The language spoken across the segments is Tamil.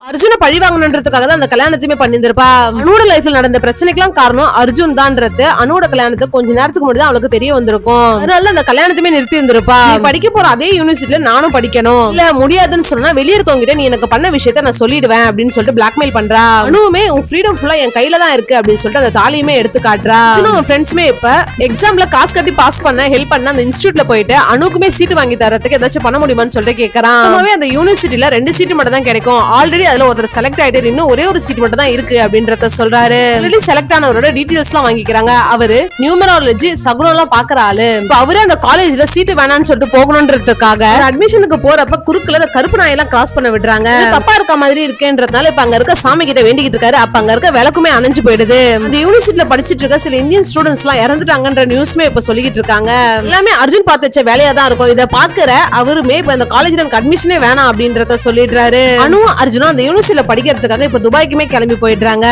அர்ஜுன பழி வாங்கணுன்றதுக்காக தான் அந்த கல்யாணத்தையுமே பண்ணிருப்பா. அனுவோட லைஃப்ல நடந்த பிரச்சனைக்கெல்லாம் காரணம் அர்ஜுன் தான்றது அனுவோட கல்யாணத்துக்கு கொஞ்ச நேரத்துக்கு முன்னாடி தான் அவளுக்கு தெரிய வந்திருக்கும். அதனால அந்த கல்யாணத்தையுமே நிறுத்தி இருந்திருப்பா. படிக்க போற அதே யூனிவர்சிட்டில நானும் படிக்கணும், இல்ல முடியாதுன்னு சொன்னா வெளியே இருக்கவங்க கிட்ட நீ எனக்கு பண்ண விஷயத்த நான் சொல்லிடுவேன் அப்படின்னு சொல்லிட்டு பிளாக்மெயில் பண்றா. அனுவுமே உன் ஃப்ரீடம் ஃபுல்லா என் கையில தான் இருக்கு அப்படின்னு சொல்லிட்டு அந்த தாலியுமே எடுத்து காட்டுறா. அவன் ஃப்ரெண்ட்ஸ்மே இப்ப எக்ஸாம்ல காசு கட்டி பாஸ் பண்ண ஹெல்ப் பண்ண அந்த இன்ஸ்டியூட்ல போயிட்டு அனுக்குமே சீட்டு வாங்கி தரதுக்கு ஏதாச்சும் பண்ண முடியுமான்னு சொல்லிட்டு கேட்கறான். அந்த யூனிவர்சிட்டில 2 சீட்டு மட்டும் தான் கிடைக்கும், ஆல்ரெடி அதுல ஒருத்தர் செலக்ட் ஆயிட்டு இன்னும் ஒரே ஒரு சீட் மட்டும் தான் இருக்கு அப்படின்றத சொல்றாரு. செலக்ட் ஆனவரோட டீடைல்ஸ் எல்லாம் வாங்கிக்கிறாங்க. அவரு நியூமராலஜி சகுனம் எல்லாம் பாக்குற ஆளு. அவரே அந்த காலேஜ்ல சீட்டு வேணான்னு சொல்லிட்டு போகணும்ன்றதுக்காக அட்மிஷனுக்கு போறப்ப குறுக்குல கருப்பு நாயெல்லாம் கிராஸ் பண்ண விடுறாங்க. தப்பா இருக்க மாதிரி இருக்கேன்றதுனால இப்ப அங்க இருக்க சாமி கிட்ட வேண்டிக்கிட்டு இருக்காரு. அப்ப அங்க இருக்க விளக்குமே அணைஞ்சு போயிடுது. அந்த யூனிவர்சிட்டில படிச்சிட்டு இருக்க சில இந்தியன் ஸ்டூடெண்ட்ஸ் எல்லாம் இறந்துட்டாங்கன்ற நியூஸ்மே இப்ப சொல்லிக்கிட்டு இருக்காங்க. எல்லாமே அர்ஜுன் பார்த்து வச்ச வேலையா தான் இருக்கும். இதை பாக்குற அவருமே இப்ப இந்த காலேஜ்ல எனக்கு அட்மிஷனே வேணாம் அப்படின்றத சொல்லிடுறாரு. அனுவும் அர்ஜுனும் அந்த யூனிவர்சிட்டில படிக்கிறதுக்காக இப்ப துபாய்க்குமே கிளம்பி போயிடுறாங்க.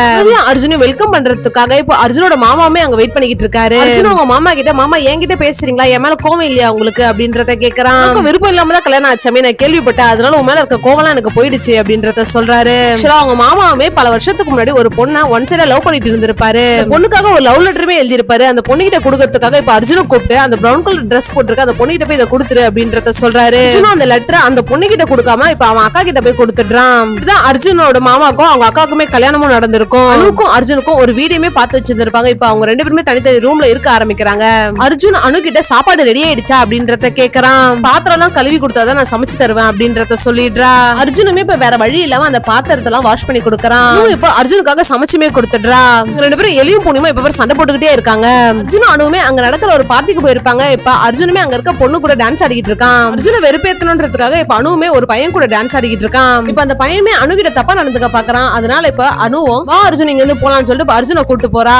அர்ஜுனை வெல்கம் பண்றதுக்காக இப்ப அர்ஜுனோட மாமாவுமே அங்க வெயிட் பண்ணிக்கிட்டு இருக்காரு. அர்ஜுன் அவங்க மாமா கிட்ட, மாமா என்கிட்ட பேசுறீங்களா, என் மேல கோவம் இல்லையா உங்களுக்கு அப்படின்றத கேக்குறான். விருப்பம் இல்லாம தான் கல்யாணம் ஆச்சாமே நான் கேள்விப்பட்டேன், அதனால உன் மேல இருக்க கோவம் எனக்கு போயிடுச்சு அப்படின்றத சொல்றாரு. அவங்க மாமாவுமே பல வருஷத்துக்கு முன்னாடி ஒரு பொண்ணை ஒன் சைடா லவ் பண்ணிட்டு இருந்திருப்பாரு. பொண்ணுக்காக ஒரு லவ் லெட்டருமே எழுதிருப்பாரு. அந்த பொண்ணு கிட்ட கொடுக்கறதுக்காக இப்ப அர்ஜுனை கூப்பிட்டு அந்த பிரவுன் கலர் ட்ரெஸ் போட்டுருக்க அந்த பொண்ணு கிட்ட போய் இதை கொடுத்துரு அப்படின்றத சொல்றாரு. அந்த லெட்டர் அந்த பொண்ணு கிட்ட கொடுக்காம இப்ப அவன் அக்கா கிட்ட போய் கொடுத்துடுறான். இதுதான் அர்ஜுனோட மாமாக்கும் அவங்க அக்காக்குமே கல்யாணமும் நடந்திருக்கும். அனுக்கும் அர்ஜுனுக்கும் ஒரு வீடியோமே பார்த்து வச்சிருந்திருப்பாங்க. இப்ப அவங்க 2 பேருமே தனித்தனி ரூம்ல இருக்க ஆரம்பிக்கிறாங்க. அர்ஜுன் அனு கிட்ட சாப்பாடு ரெடி ஆயிடுச்சா அப்படின்றத கேக்குறான். பாத்திரம் எல்லாம் கழுவி கொடுத்தாதான் நான் சமைச்சு தருவேன் அப்படின்றத சொல்லிடுறா. அர்ஜுனுமே இப்ப வேற வழி இல்லாம அந்த பாத்திரத்தை எல்லாம் வாஷ் பண்ணி கொடுக்கறான். இப்ப அர்ஜுனுக்காக சமைச்சுமே கொடுத்துடுறா. 2 பேரும் எலியும் பூனியுமா இப்ப சண்டை போட்டுக்கிட்டே இருக்காங்க. அர்ஜுனும் அனுவுமே அங்க நடக்கிற ஒரு பார்ட்டிக்கு போயிருப்பாங்க. இப்ப அர்ஜுனுமே அங்க இருக்க பொண்ணு கூட டான்ஸ் ஆடிக்கிட்டு இருக்கான். அர்ஜுனை வெறுப்பேத்தணும்ன்றதுக்காக இப்ப அனுவுமே ஒரு பையன் கூட டான்ஸ் ஆடிக்கிட்டு இருக்கான். இப்ப அந்த பையனுமே அனு கிட்ட தப்பா நடந்துக்க பாக்குறான். அதனால இப்ப அனுவும் வா அர்ஜுன் இங்க இருந்து போலான்னு சொல்லிட்டு அர்ஜுனை கூட்டு போறா.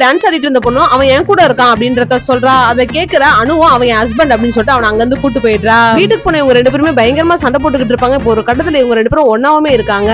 டான்ஸ் ஆடிட்டு இருந்த பொண்ணு அவன் என் கூட இருக்கான் அப்படின்றத சொல்றா. அதை கேக்குற அனுவும் அவன் ஹஸ்பண்ட் அப்படின்னு சொல்லிட்டு அவன் அங்க இருந்து கூட்டு போயிடுறா. வீட்டுக்கு போன இவங்க 2 பேருமே பயங்கரமா சண்டை போட்டுக்கிட்டு இருப்பாங்க. இப்போ ஒரு கட்டத்துல இவங்க 2 பேரும் ஒன்னாவுமே இருக்காங்க.